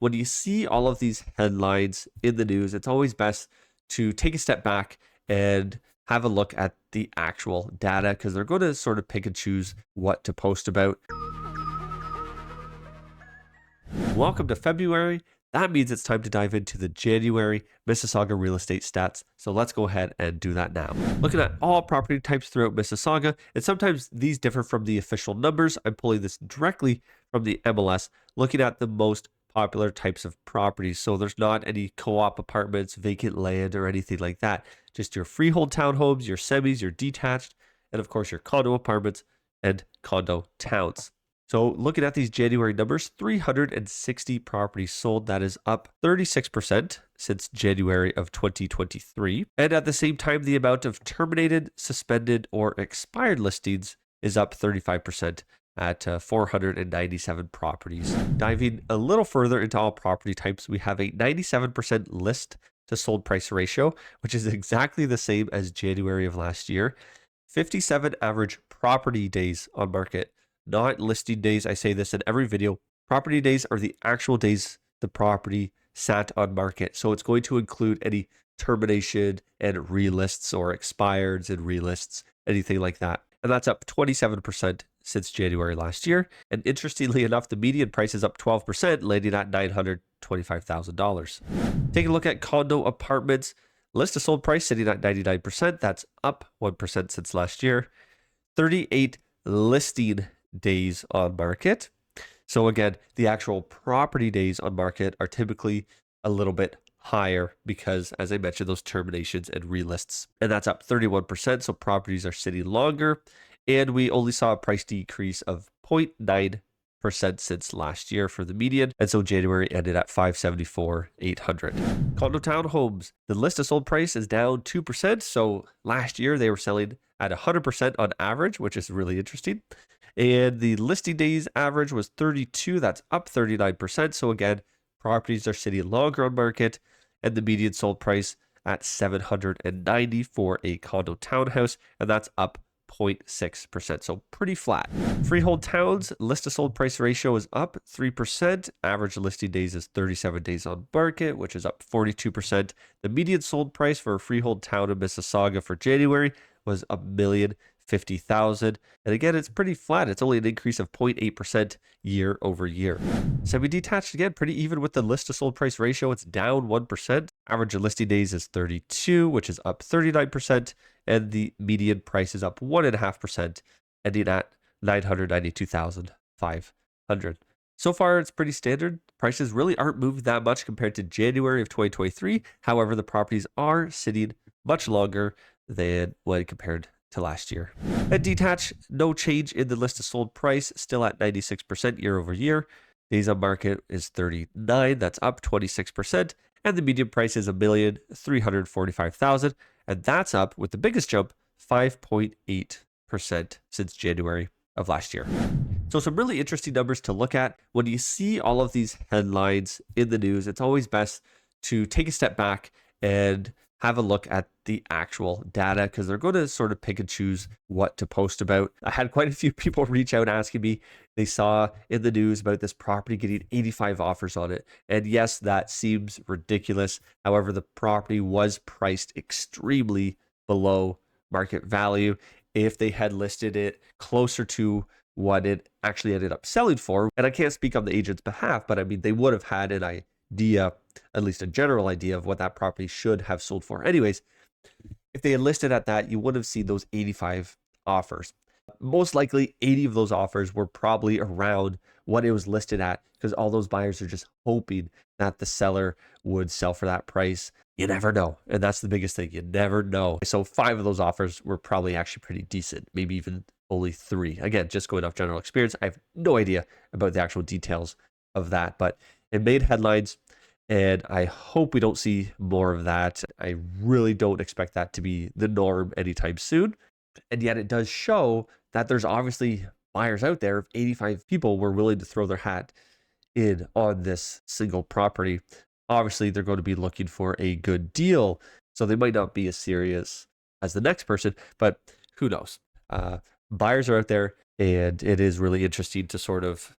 when you see all of these headlines in the news, it's always best to take a step back and have a look at the actual data, because they're going to sort of pick and choose what to post about. Welcome to February. That means it's time to dive into the January Mississauga real estate stats. So let's go ahead and do that now. Looking at all property types throughout Mississauga, and sometimes these differ from the official numbers. I'm pulling this directly from the MLS, looking at the most popular types of properties. So there's not any co-op apartments, vacant land, or anything like that. Just your freehold townhomes, your semis, your detached, and of course your condo apartments and condo towns. So looking at these January numbers, 360 properties sold. That is up 36% since January of 2023. And at the same time, the amount of terminated, suspended, or expired listings is up 35% at 497 properties. Diving a little further into all property types, we have a 97% list to sold price ratio, which is exactly the same as January of last year. 57 average property days on market. Not listing days. I say this in every video. Property days are the actual days the property sat on market. So it's going to include any termination and relists or expireds and relists, anything like that. And that's up 27% since January last year. And interestingly enough, the median price is up 12%, landing at $925,000. Taking a look at condo apartments, list to sold price sitting at 99%. That's up 1% since last year. 38 listing days on market. So again, the actual property days on market are typically a little bit higher because, as I mentioned, those terminations and relists, and that's up 31%. So properties are sitting longer, and we only saw a price decrease of 0.9% since last year for the median. And so January ended at 574,800. Condo townhomes, the list of sold price is down 2%. So last year they were selling at 100% on average, which is really interesting. And the listing days average was 32. That's up 39%. So again, properties are sitting longer on market, and the median sold price at $790 for a condo townhouse, and that's up 0.6%. So pretty flat. Freehold towns, list to sold price ratio is up 3%. Average listing days is 37 days on market, which is up 42%. The median sold price for a freehold town in Mississauga for January was $1,050,000. And again, it's pretty flat. It's only an increase of 0.8% year over year. Semi-detached, again, pretty even with the list to sold price ratio. It's down 1%. Average listing days is 32, which is up 39%. And the median price is up 1.5%, ending at $992,500. So far, it's pretty standard. Prices really aren't moved that much compared to January of 2023. However, the properties are sitting much longer than when compared to last year. At detached, no change in the list of sold price, still at 96% year over year. Days on market is 39, that's up 26%. And the median price is $1,345,000. And that's up with the biggest jump, 5.8% since January of last year. So some really interesting numbers to look at. When you see all of these headlines in the news, it's always best to take a step back and have a look at the actual data, because they're going to sort of pick and choose what to post about. I had quite a few people reach out asking me, they saw in the news about this property getting 85 offers on it. And yes, that seems ridiculous. However, the property was priced extremely below market value. If they had listed it closer to what it actually ended up selling for, and I can't speak on the agent's behalf, but I mean, they would have had an idea, at least a general idea of what that property should have sold for. Anyways, if they had listed at that, you would have seen those 85 offers. Most likely 80 of those offers were probably around what it was listed at, because all those buyers are just hoping that the seller would sell for that price. You never know. And that's the biggest thing. You never know. So 5 of those offers were probably actually pretty decent, maybe even only 3. Again, just going off general experience. I have no idea about the actual details of that, but it made headlines. And I hope we don't see more of that. I really don't expect that to be the norm anytime soon. And yet it does show that there's obviously buyers out there. If 85 people were willing to throw their hat in on this single property, obviously they're going to be looking for a good deal. So they might not be as serious as the next person, but who knows? Buyers are out there, and it is really interesting to sort of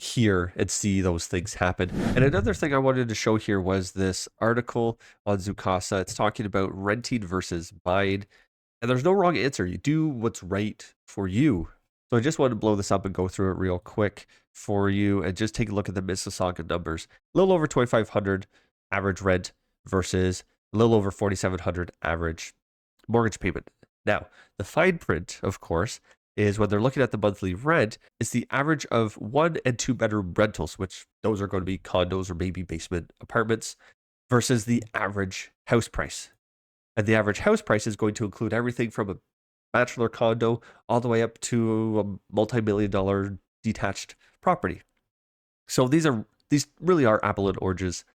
hear and see those things happen. And another thing I wanted to show here was this article on Zoocasa. It's talking about renting versus buying. And there's no wrong answer. You do what's right for you. So I just wanted to blow this up and go through it real quick for you and just take a look at the Mississauga numbers. A little over 2,500 average rent versus a little over 4,700 average mortgage payment. Now, the fine print, of course, is when they're looking at the monthly rent, it's the average of 1 and 2 bedroom rentals, which those are going to be condos or maybe basement apartments, versus the average house price. And the average house price is going to include everything from a bachelor condo all the way up to a multi-million-dollar detached property. So these really are apple and oranges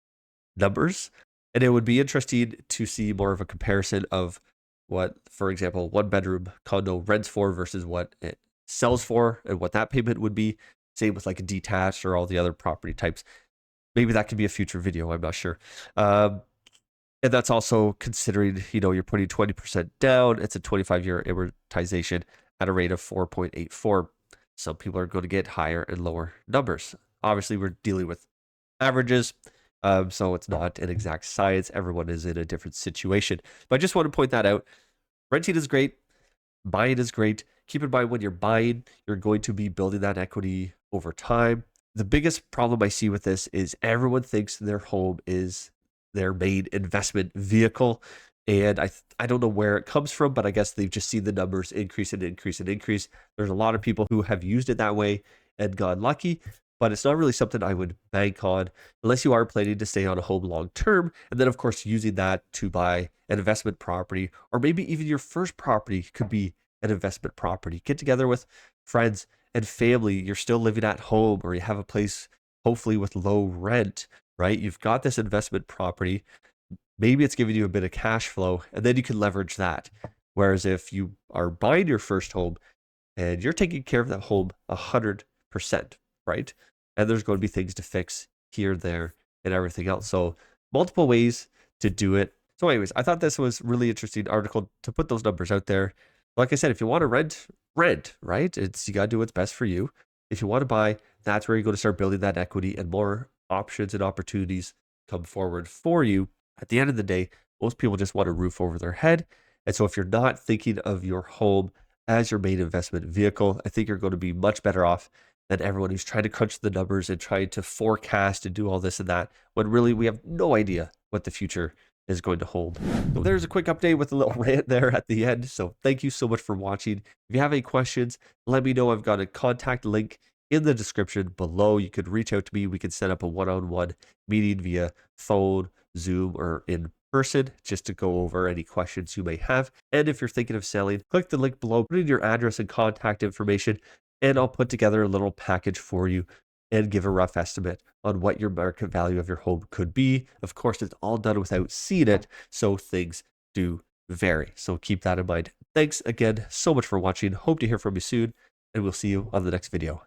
numbers. And it would be interesting to see more of a comparison of what, for example, 1 bedroom condo rents for versus what it sells for and what that payment would be. Same with like a detached or all the other property types. Maybe that could be a future video. I'm not sure. And that's also considering, you're putting 20% down. It's a 25-year amortization at a rate of 4.84. Some people are going to get higher and lower numbers. Obviously, we're dealing with averages. So it's not an exact science. Everyone is in a different situation. But I just want to point that out. Renting is great. Buying is great. Keep in mind when you're buying, you're going to be building that equity over time. The biggest problem I see with this is everyone thinks their home is their main investment vehicle. And I don't know where it comes from, but I guess they've just seen the numbers increase and increase and increase. There's a lot of people who have used it that way and gone lucky. But it's not really something I would bank on unless you are planning to stay on a home long term. And then, of course, using that to buy an investment property, or maybe even your first property could be an investment property. Get together with friends and family. You're still living at home, or you have a place, hopefully with low rent, right? You've got this investment property. Maybe it's giving you a bit of cash flow, and then you can leverage that. Whereas if you are buying your first home and you're taking care of that home 100%, right? And there's going to be things to fix here, there, and everything else. So multiple ways to do it. So anyways, I thought this was really interesting article to put those numbers out there. Like I said, if you want to rent, right? You got to do what's best for you. If you want to buy, that's where you're going to start building that equity, and more options and opportunities come forward for you. At the end of the day, most people just want a roof over their head. And so if you're not thinking of your home as your main investment vehicle, I think you're going to be much better off than everyone who's trying to crunch the numbers and trying to forecast and do all this and that, when really we have no idea what the future is going to hold. So there's a quick update with a little rant there at the end. So thank you so much for watching. If you have any questions, let me know. I've got a contact link in the description below. You could reach out to me. We can set up a one-on-one meeting via phone, Zoom, or in person, just to go over any questions you may have. And if you're thinking of selling, click the link below, put in your address and contact information, and I'll put together a little package for you and give a rough estimate on what your market value of your home could be. Of course, it's all done without seeing it, so things do vary. So keep that in mind. Thanks again so much for watching. Hope to hear from you soon, and we'll see you on the next video.